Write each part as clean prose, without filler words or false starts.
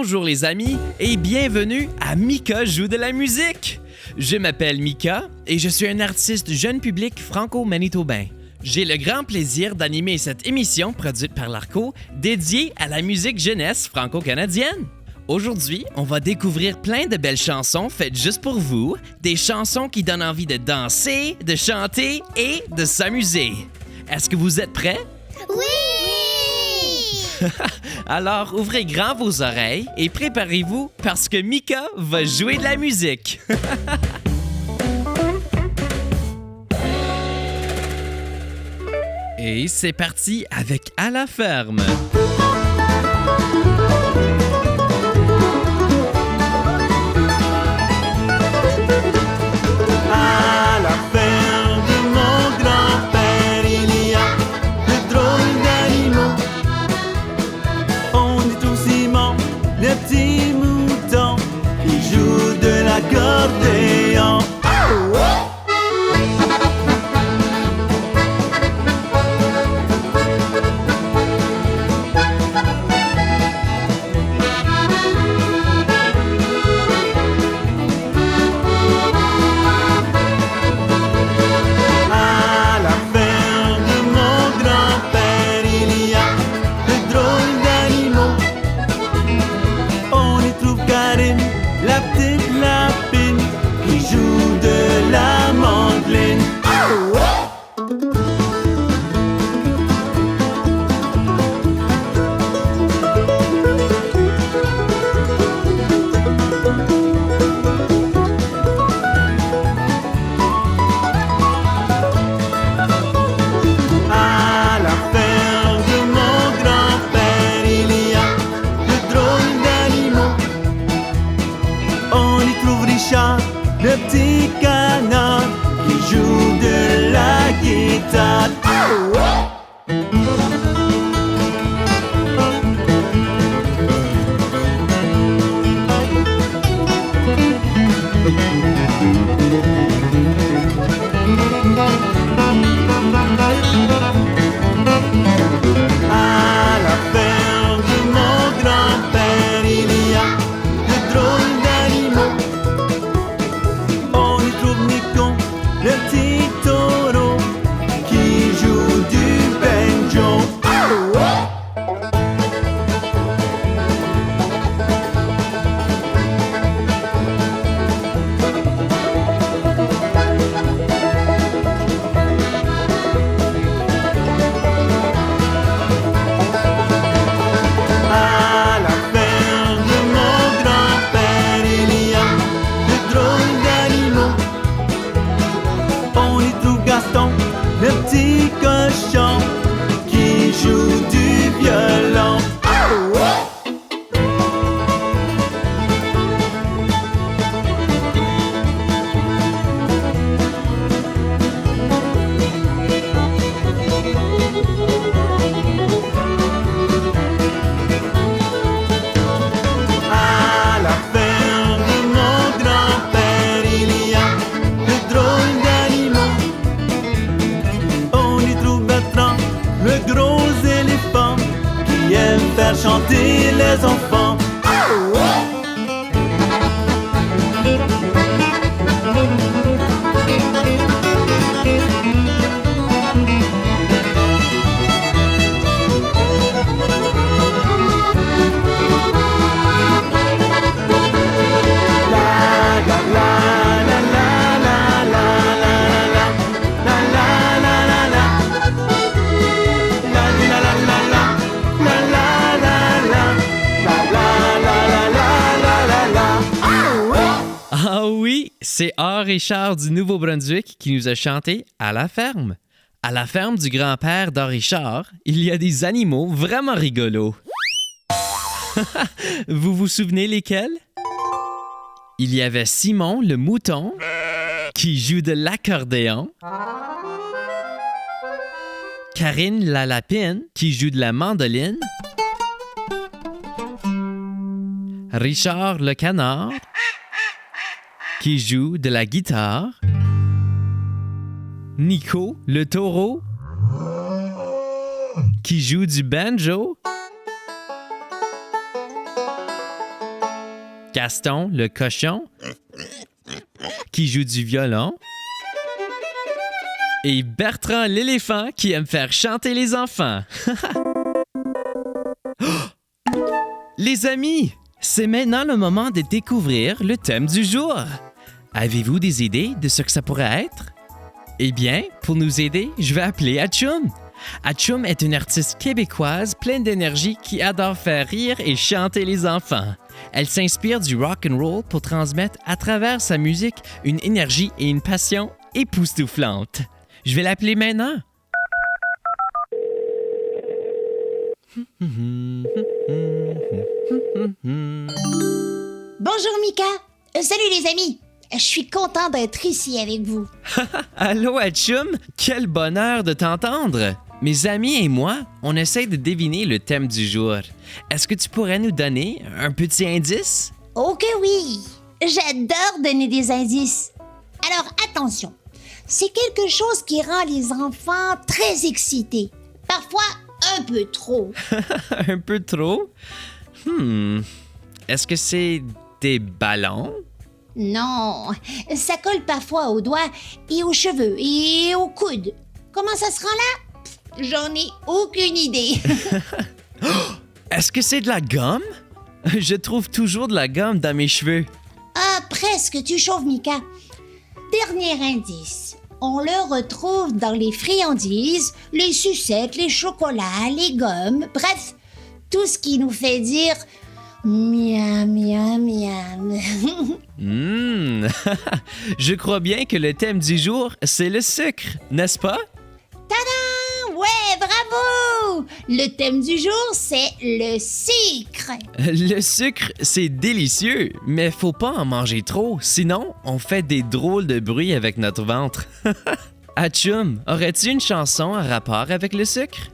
Bonjour les amis et bienvenue à Mika joue de la musique. Je m'appelle Mika et je suis un artiste jeune public franco-manitobain. J'ai le grand plaisir d'animer cette émission produite par l'ARCO dédiée à la musique jeunesse franco-canadienne. Aujourd'hui, on va découvrir plein de belles chansons faites juste pour vous, des chansons qui donnent envie de danser, de chanter et de s'amuser. Est-ce que vous êtes prêts? Oui! Alors, ouvrez grand vos oreilles et préparez-vous parce que Mika va jouer de la musique. Et c'est parti avec À la ferme. À la ferme de mon grand-père, il y a de drôles d'animaux. On y trouve Simon, le petit mouton, qui joue de l'accordéon. À la ferme de mon grand-père, il y a de drôles d'animaux. On y trouve Karine, la petite lapine, qui joue de la mandoline. À la ferme de mon grand-père, il y a de drôles d'animaux. On y trouve Richard, le petit canard, qui joue de la guitare. À la ferme de mon grand-père, il y a de drôles d'animaux. On y trouve Nico, le petit taureau, qui joue du banjo. À la ferme de mon grand-père, il y a de drôles d'animaux. On y trouve Gaston, le petit cochon, qui joue du violon. À la ferme de mon grand-père, il y a de drôles d'animaux. On y trouve Bertrand, le gros éléphant, qui aime faire chanter les enfants. Ah oui, c'est A. Richard du Nouveau-Brunswick qui nous a chanté À la ferme. À la ferme du grand-père d'A. Richard, il y a des animaux vraiment rigolos. Vous vous souvenez lesquels? Il y avait Simon le mouton qui joue de l'accordéon, Karine la lapine qui joue de la mandoline, Richard le canard qui joue de la guitare, Nico le taureau qui joue du banjo Gaston, le cochon, qui joue du violon, et Bertrand, l'éléphant, qui aime faire chanter les enfants. Les amis, c'est maintenant le moment de découvrir le thème du jour. Avez-vous des idées de ce que ça pourrait être? Eh bien, pour nous aider, je vais appeler Atchoum. Atchoum est une artiste québécoise pleine d'énergie qui adore faire rire et chanter les enfants. Elle s'inspire du rock and roll pour transmettre à travers sa musique une énergie et une passion époustouflantes. Je vais l'appeler maintenant. Bonjour Mika. Salut les amis. Je suis content d'être ici avec vous. Allô Atchoum, quel bonheur de t'entendre. Mes amis et moi, on essaie de deviner le thème du jour. Est-ce que tu pourrais nous donner un petit indice? Ok oui. J'adore donner des indices. Alors attention. C'est quelque chose qui rend les enfants très excités. Parfois un peu trop. Un peu trop? Est-ce que c'est des ballons? Non, ça colle parfois aux doigts et aux cheveux et aux coudes. Comment ça se rend là? J'en ai aucune idée. Est-ce que c'est de la gomme? Je trouve toujours de la gomme dans mes cheveux. Ah, presque, tu chauves Mika. Dernier indice. On le retrouve dans les friandises, les sucettes, les chocolats, les gommes, bref, tout ce qui nous fait dire miam, miam, miam. Je crois bien que le thème du jour, c'est le sucre, n'est-ce pas? Tadam! Ouais, bravo! Le thème du jour, c'est le sucre. Le sucre, c'est délicieux, mais faut pas en manger trop, sinon on fait des drôles de bruits avec notre ventre. Atchoum, aurais-tu une chanson en rapport avec le sucre?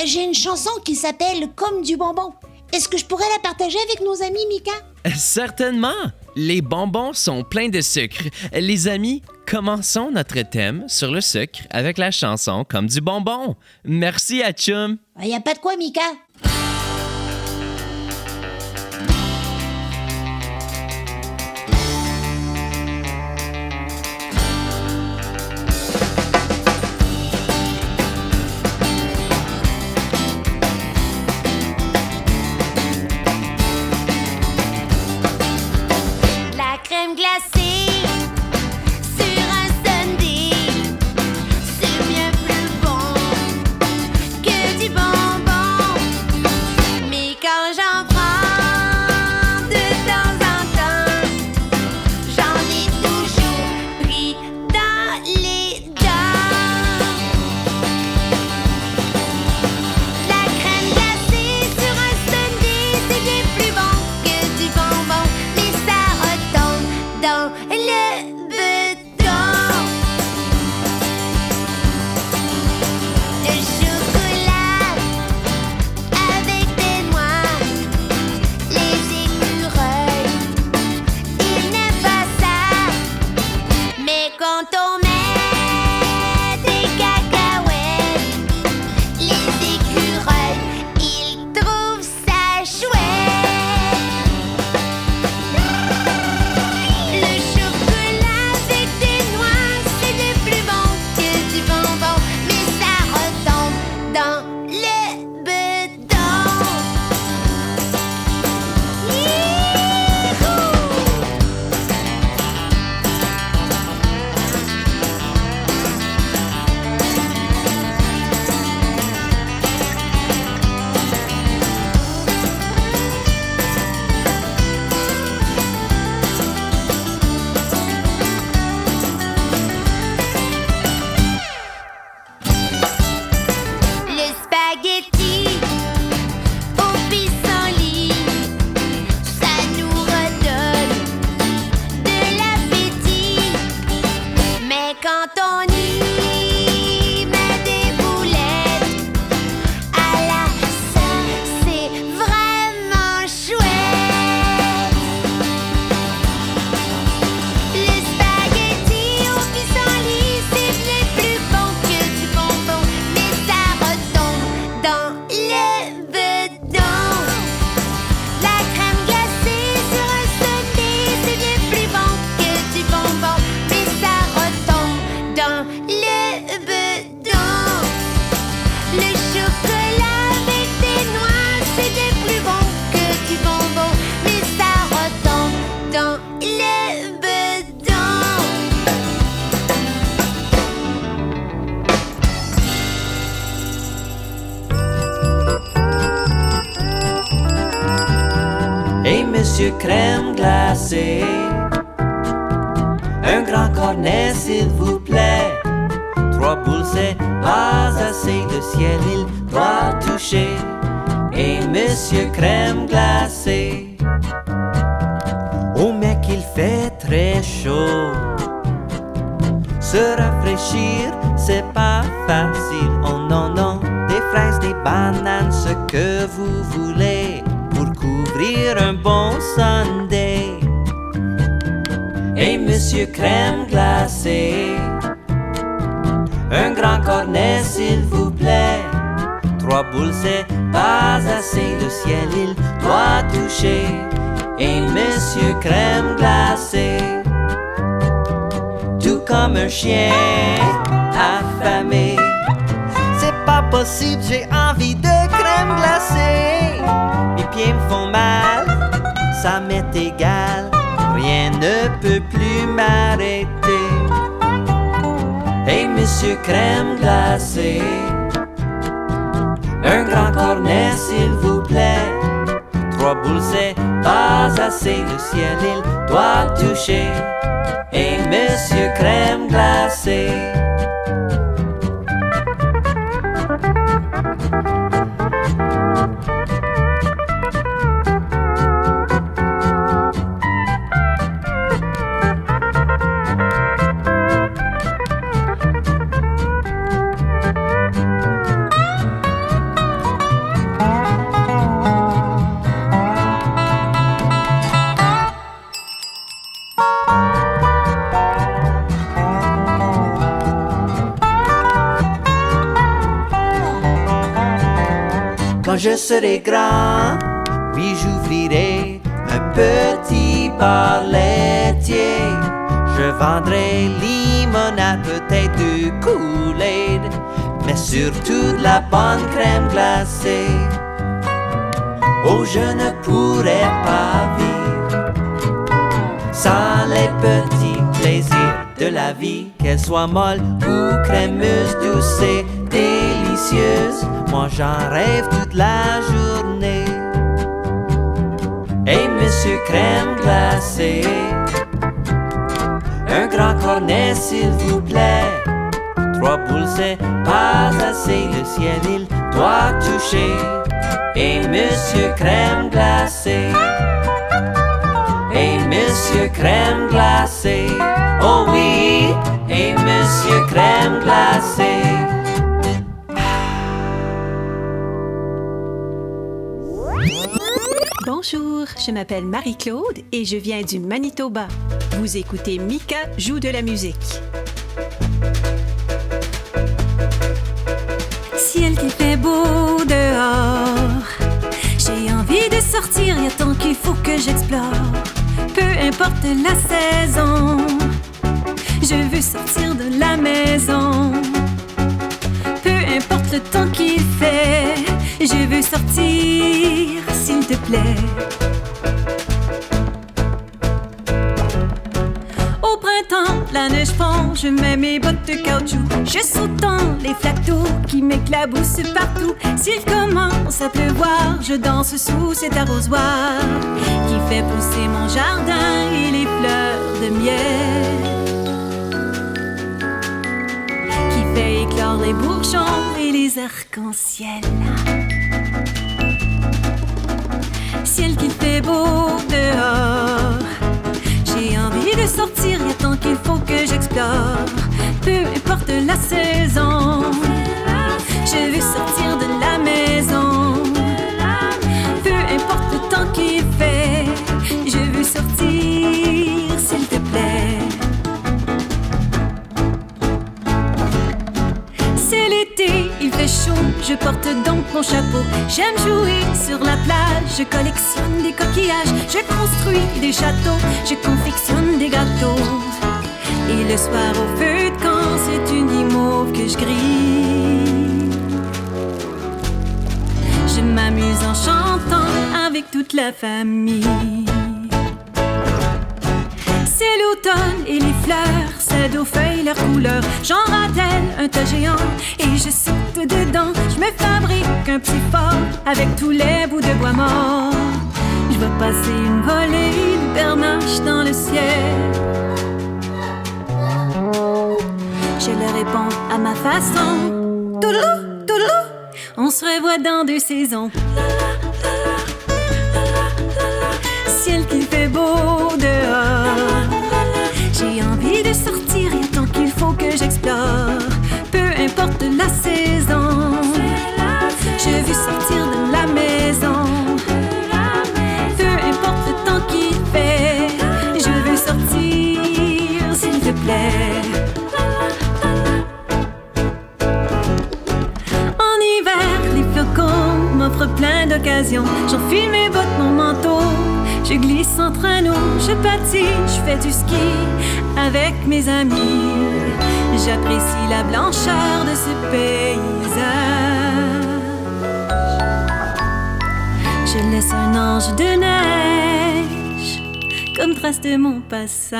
J'ai une chanson qui s'appelle Comme du bonbon. Est-ce que je pourrais la partager avec nos amis, Mika? Certainement! Les bonbons sont pleins de sucre. Les amis, commençons notre thème sur le sucre avec la chanson Comme du bonbon. Merci Atchoum! Y a pas de quoi, Mika. La crème glacée sur un sundae, c'est bien plus bon que du bonbon. Monsieur Crème Glacée. Un grand cornet s'il vous plaît. 3 boules c'est pas assez, le ciel il doit toucher. Et Monsieur Crème Glacée. Oh mec il fait très chaud. Se rafraîchir c'est pas facile. Oh non non, des fraises, des bananes, ce que vous voulez pour couvrir un bon sundae. Et Monsieur Crème Glacée. Un grand cornet s'il vous plaît. 3 boules c'est pas assez, le ciel il doit toucher. Et Monsieur Crème Glacée. Tout comme un chien affamé. C'est pas possible, j'ai envie de crème glacée. Mes pieds me font mal, ça m'est égal. Rien ne peut plus m'arrêter. Hey Monsieur Crème Glacée. Un grand cornet s'il vous plaît. 3 boules c'est pas assez, le ciel il doit toucher. Et Monsieur Crème Glacée. Quand je serai grand, oui j'ouvrirai un petit bar laitier. Je vendrai limonade, peut-être du Kool-Aid, mais surtout de la bonne crème glacée. Oh je ne pourrais pas vivre sans les petits plaisirs de la vie. Qu'elle soit molle ou crémeuse, douce et délicieuse, moi j'en rêve toute la journée. Hey Monsieur Crème Glacée. Un grand cornet s'il vous plaît. 3 boules c'est pas assez, le ciel il doit toucher. Et Monsieur Crème Glacée. Et Monsieur Crème Glacée. Oh oui, et Monsieur Crème Glacée. Bonjour, je m'appelle Marie-Claude et je viens du Manitoba. Vous écoutez Mika joue de la musique. Ciel qui fait beau dehors, j'ai envie de sortir, y a tant qu'il faut que j'explore. Peu importe la saison, je veux sortir de la maison. Peu importe le temps qu'il fait, je veux sortir, s'il te plaît. Au printemps, la neige fond, je mets mes bottes de caoutchouc. Je saute dans les flaques d'eau qui m'éclaboussent partout. S'il commence à pleuvoir, je danse sous cet arrosoir qui fait pousser mon jardin et les fleurs de miel, qui fait éclore les bourgeons et les arcs-en-ciel. Ciel qui fait beau dehors, j'ai envie de sortir, y a tant qu'il faut que j'explore. Peu importe la saison, je veux sortir de la maison. Peu importe le temps qu'il fait, je veux sortir, s'il te plaît. C'est l'été, il fait chaud, je porte donc mon chapeau. J'aime jouer sur la plage, je collectionne des coquillages. Je construis des châteaux, je confectionne des gâteaux. Et le soir au feu de camp, c'est une guimauve que je grille. Je m'amuse en chantant avec toute la famille. C'est l'automne et les fleurs cèdent aux feuilles leurs couleurs. J'en ratelle un tas géant et je saute dedans. Je me fabrique un petit fort avec tous les bouts de bois morts. Je va passer une volée de bernache dans le ciel. Je leur réponds à ma façon. Toulou, toulou, on se revoit dans 2 saisons. Ciel qu'il fait beau dehors. J'ai envie de sortir, il y a tant qu'il faut que j'explore. Peu importe la saison, je veux sortir de la maison. Peu importe le temps qu'il fait, je veux sortir, s'il te plaît. En hiver, les flocons m'offrent plein d'occasions. J'enfile mes bottes, mon manteau. Je glisse entre nous, je patine, je fais du ski avec mes amis. J'apprécie la blancheur de ce paysage. Je laisse un ange de neige comme trace de mon passage.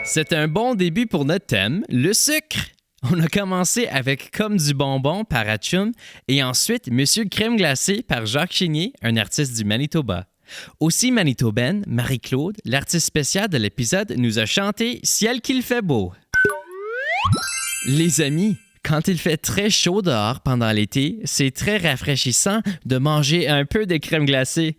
C'est un bon début pour notre thème, le sucre. On a commencé avec Comme du bonbon par Atchoum et ensuite Monsieur Crème glacée par Jacques Chénier, un artiste du Manitoba. Aussi manitobaine, Marie-Claude, l'artiste spéciale de l'épisode, nous a chanté Ciel qu'il fait beau. Les amis, quand il fait très chaud dehors pendant l'été, c'est très rafraîchissant de manger un peu de crème glacée.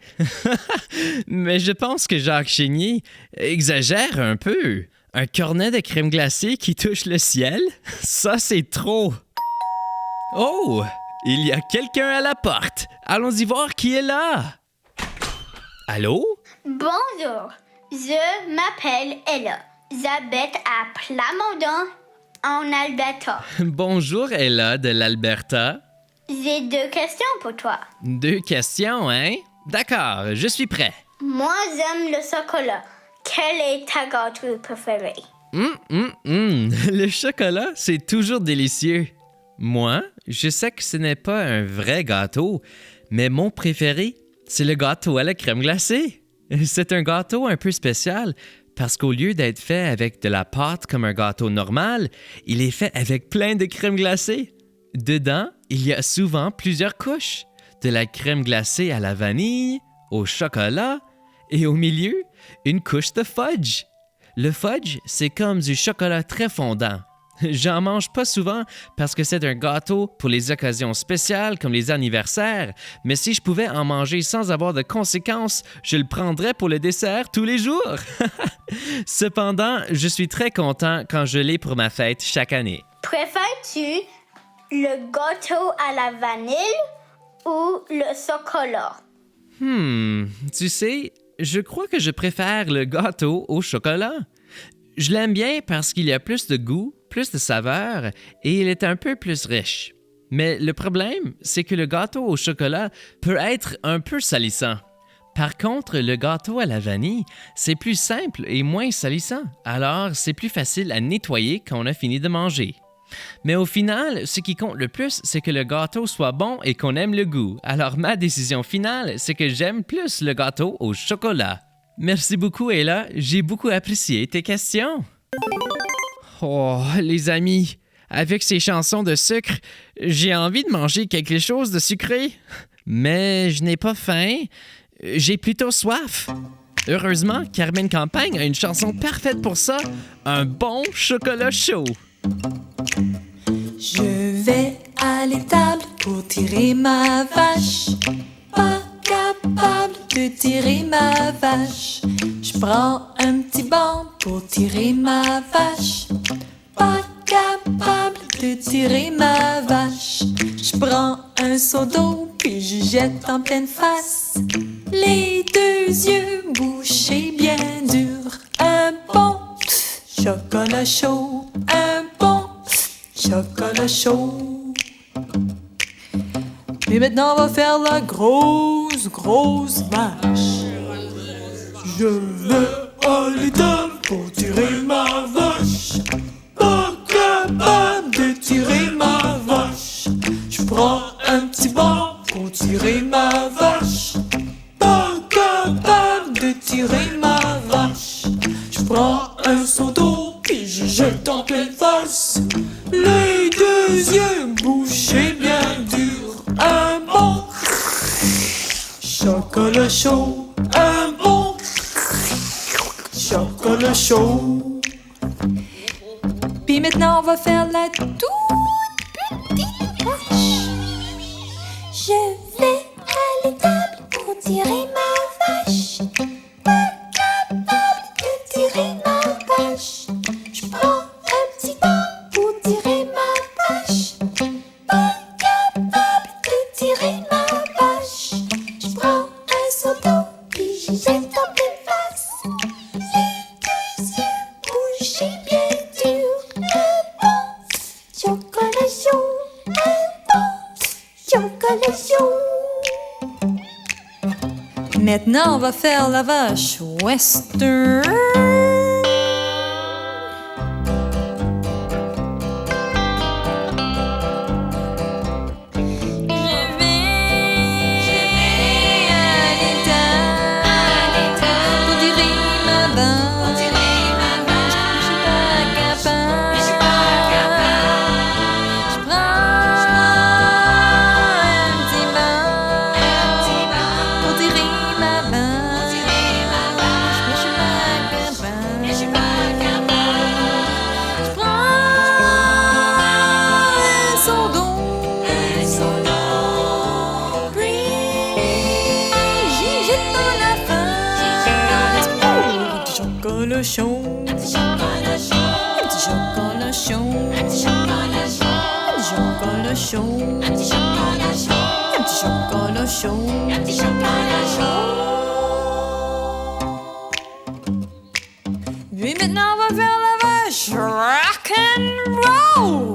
Mais je pense que Jacques Chénier exagère un peu. Un cornet de crème glacée qui touche le ciel? Ça, c'est trop! Oh! Il y a quelqu'un à la porte! Allons-y voir qui est là! Allô? Bonjour, je m'appelle Ella. J'habite à Plamondon, en Alberta. Bonjour, Ella de l'Alberta. J'ai 2 questions pour toi. 2 questions, hein? D'accord, je suis prêt. Moi, j'aime le chocolat. Quel est ta gâteau préférée? Le chocolat, c'est toujours délicieux. Moi, je sais que ce n'est pas un vrai gâteau, mais mon préféré, c'est le gâteau à la crème glacée. C'est un gâteau un peu spécial parce qu'au lieu d'être fait avec de la pâte comme un gâteau normal, il est fait avec plein de crème glacée. Dedans, il y a souvent plusieurs couches. De la crème glacée à la vanille, au chocolat et au milieu, une couche de fudge. Le fudge, c'est comme du chocolat très fondant. J'en mange pas souvent parce que c'est un gâteau pour les occasions spéciales comme les anniversaires, mais si je pouvais en manger sans avoir de conséquences, je le prendrais pour le dessert tous les jours. Cependant, je suis très content quand je l'ai pour ma fête chaque année. Préfères-tu le gâteau à la vanille ou le chocolat? Tu sais, je crois que je préfère le gâteau au chocolat. Je l'aime bien parce qu'il y a plus de goût, plus de saveur et il est un peu plus riche. Mais le problème, c'est que le gâteau au chocolat peut être un peu salissant. Par contre, le gâteau à la vanille, c'est plus simple et moins salissant, alors c'est plus facile à nettoyer quand on a fini de manger. Mais au final, ce qui compte le plus, c'est que le gâteau soit bon et qu'on aime le goût. Alors ma décision finale, c'est que j'aime plus le gâteau au chocolat. Merci beaucoup, Ella. J'ai beaucoup apprécié tes questions. Oh, les amis, avec ces chansons de sucre, j'ai envie de manger quelque chose de sucré. Mais je n'ai pas faim. J'ai plutôt soif. Heureusement, Carmen Campagne a une chanson parfaite pour ça. Un bon chocolat chaud. Je vais à l'étable pour tirer ma vache. Pas capable de tirer ma vache. Je prends un petit banc pour tirer ma vache. Pas capable de tirer ma vache. Je prends un seau d'eau puis je jette en pleine face. Les 2 yeux bouchés bien durs. Un bon chocolat chaud. Un bon chocolat chaud. Et maintenant on va faire la grosse vache. Je vais à l'étable pour tirer ma vache. Pas capable de tirer ma vache. Je prends un petit banc pour tirer ma vache. Pas capable de tirer ma vache. Je prends un seau d'eau, puis j'y jette en pleine face. Les deux yeux bouchés bien durs, un bon chocolat chaud, un bon chocolat chaud. Puis maintenant on va faire la toute petite vache. Je vais à l'étable pour tirer ma vache. Pas capable de tirer ma vache. Je prends un petit banc pour tirer ma vache. Pas capable de tirer ma vache. Je prends un seau d'eau puis j'y jette en pleine face. Les deux yeux bouchés bien durs, un bon chocolat chaud, un bon chocolat chaud. Maintenant, on va faire la vache western. Chaud, un petit chocolat chaud, un petit chocolat chaud, un petit chocolat chaud, un petit chocolat chaud, un petit chocolat chaud, un petit chocolat chaud. Puis maintenant on va faire la vache rock and roll.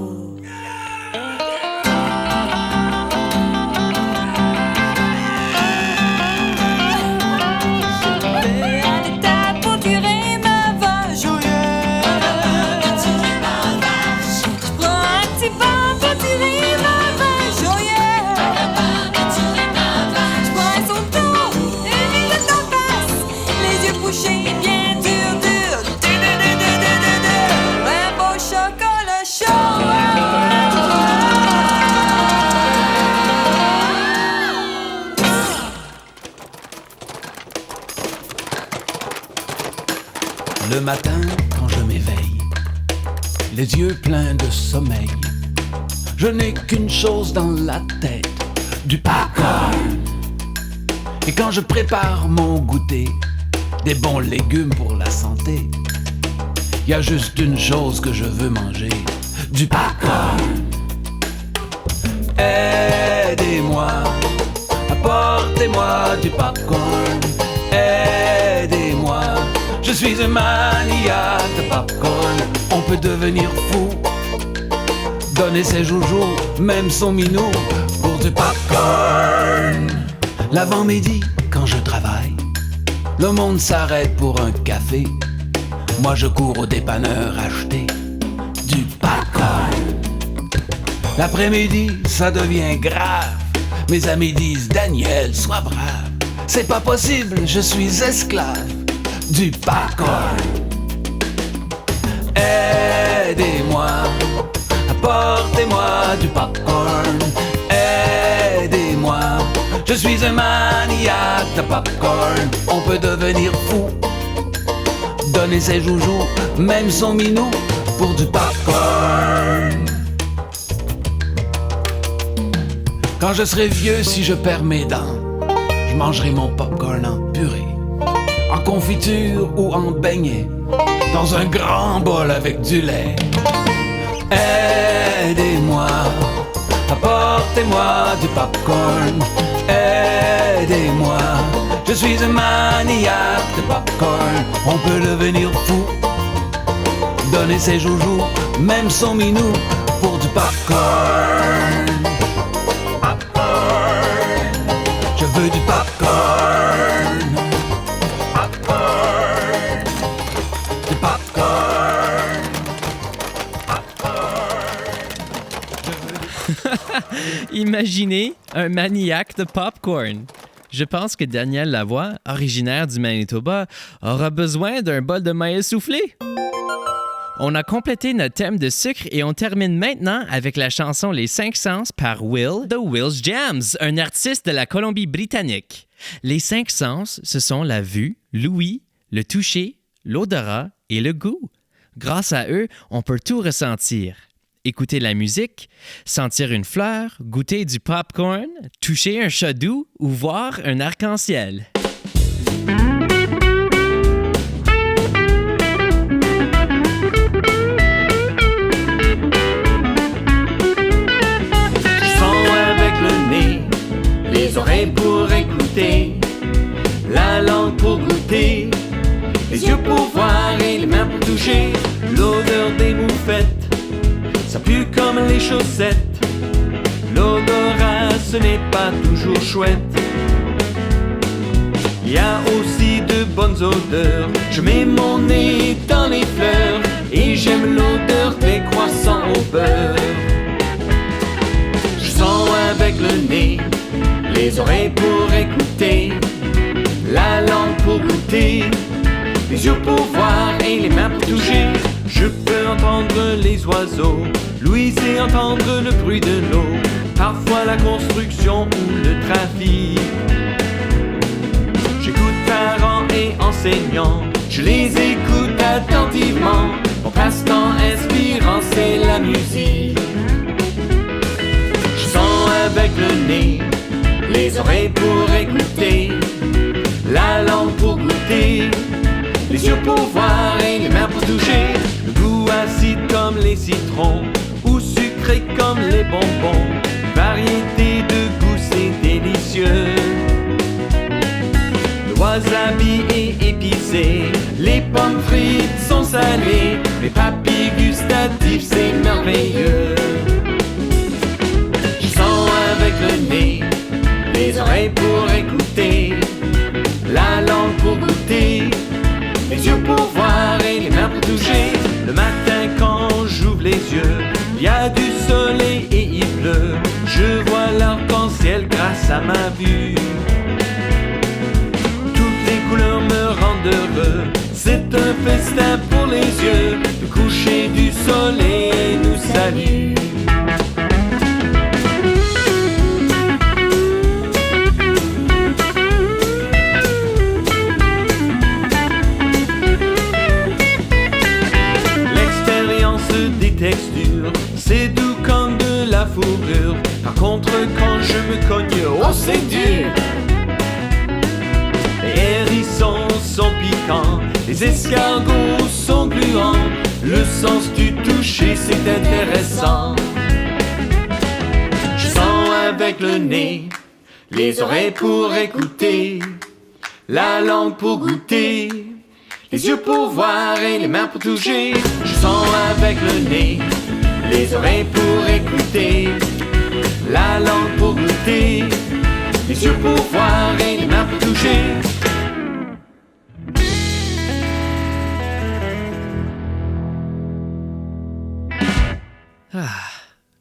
Le matin, quand je m'éveille, les yeux pleins de sommeil, je n'ai qu'une chose dans la tête, du popcorn. Et quand je prépare mon goûter, des bons légumes pour la santé, y a juste une chose que je veux manger, du popcorn. Aidez-moi, apportez-moi du popcorn. Aidez-moi, je suis un maniaque de popcorn. On peut devenir fou, donner ses joujoux, même son minou, pour du popcorn. L'avant-midi, quand je travaille, le monde s'arrête pour un café. Moi je cours au dépanneur acheter du popcorn. L'après-midi, ça devient grave. Mes amis disent, Daniel, sois brave. C'est pas possible, je suis esclave du popcorn. Aidez-moi, apportez-moi du popcorn. Aidez-moi, je suis un maniaque de popcorn. On peut devenir fou, donner ses joujoux, même son minou, pour du popcorn. Quand je serai vieux, si je perds mes dents, je mangerai mon popcorn en purée, en confiture ou en beignet, dans un grand bol avec du lait. Aidez-moi, apportez-moi du popcorn. Aidez-moi, je suis un maniaque de popcorn. On peut devenir fou, donner ses joujoux, même son minou, pour du popcorn. Je veux du popcorn. Popcorn. Du popcorn. Imaginez un maniaque de popcorn. Je pense que Daniel Lavoie, originaire du Manitoba, aura besoin d'un bol de maïs soufflé. On a complété notre thème de sucre et on termine maintenant avec la chanson Les 5 Sens par Will de Will's Jams, un artiste de la Colombie-Britannique. Les 5 sens, ce sont la vue, l'ouïe, le toucher, l'odorat et le goût. Grâce à eux, on peut tout ressentir. Écouter la musique, sentir une fleur, goûter du popcorn, toucher un chat doux ou voir un arc-en-ciel. Les oreilles pour écouter, la langue pour goûter, les yeux pour voir et les mains pour toucher. L'odeur des moufettes, ça pue comme les chaussettes. L'odorat, ce n'est pas toujours chouette. Il y a aussi de bonnes odeurs. Je mets mon nez dans les fleurs et j'aime l'odeur des croissants au beurre. Je sens avec le nez, les oreilles pour écouter, la langue pour goûter, les yeux pour voir et les mains pour toucher. Je peux entendre les oiseaux, Louise et entendre le bruit de l'eau, parfois la construction ou le trafic. J'écoute parents et enseignants, je les écoute attentivement. Mon passe-temps inspirant, c'est la musique. Je sens avec le nez, les oreilles pour écouter, la langue pour goûter, les yeux pour voir et les mains pour toucher. Le goût acide comme les citrons ou sucré comme les bonbons. Variété de goût, c'est délicieux. Le wasabi est épicé, les pommes frites sont salées, les papilles gustatives, c'est merveilleux. Je sens avec le nez, les oreilles pour écouter, la langue pour goûter, les yeux pour voir et les mains pour toucher. Le matin quand j'ouvre les yeux, il y a du soleil et il pleut. Je vois l'arc-en-ciel grâce à ma vue. Toutes les couleurs me rendent heureux. C'est un festin pour les yeux. Le coucher du soleil nous salue. Texture, c'est doux comme de la fourrure. Par contre quand je me cogne, oh c'est dur. Les hérissons sont piquants, les escargots sont gluants. Le sens du toucher c'est intéressant. Je sens avec le nez, les oreilles pour écouter, la langue pour goûter, les yeux pour voir et les mains pour toucher. Je sens avec le nez, les oreilles pour écouter, la langue pour goûter, les yeux pour voir et les mains pour toucher.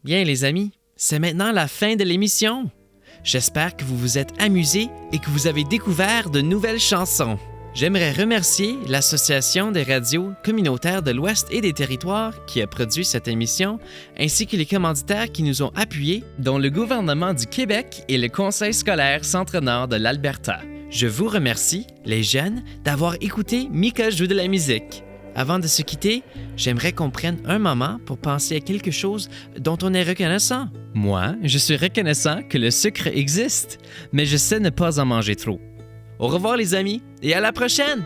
Bien les amis, c'est maintenant la fin de l'émission. J'espère que vous vous êtes amusés et que vous avez découvert de nouvelles chansons. J'aimerais remercier l'Association des radios communautaires de l'Ouest et des Territoires qui a produit cette émission, ainsi que les commanditaires qui nous ont appuyés, dont le gouvernement du Québec et le Conseil scolaire Centre-Nord de l'Alberta. Je vous remercie, les jeunes, d'avoir écouté Mika joue de la musique. Avant de se quitter, j'aimerais qu'on prenne un moment pour penser à quelque chose dont on est reconnaissant. Moi, je suis reconnaissant que le sucre existe, mais je sais ne pas en manger trop. Au revoir les amis et à la prochaine!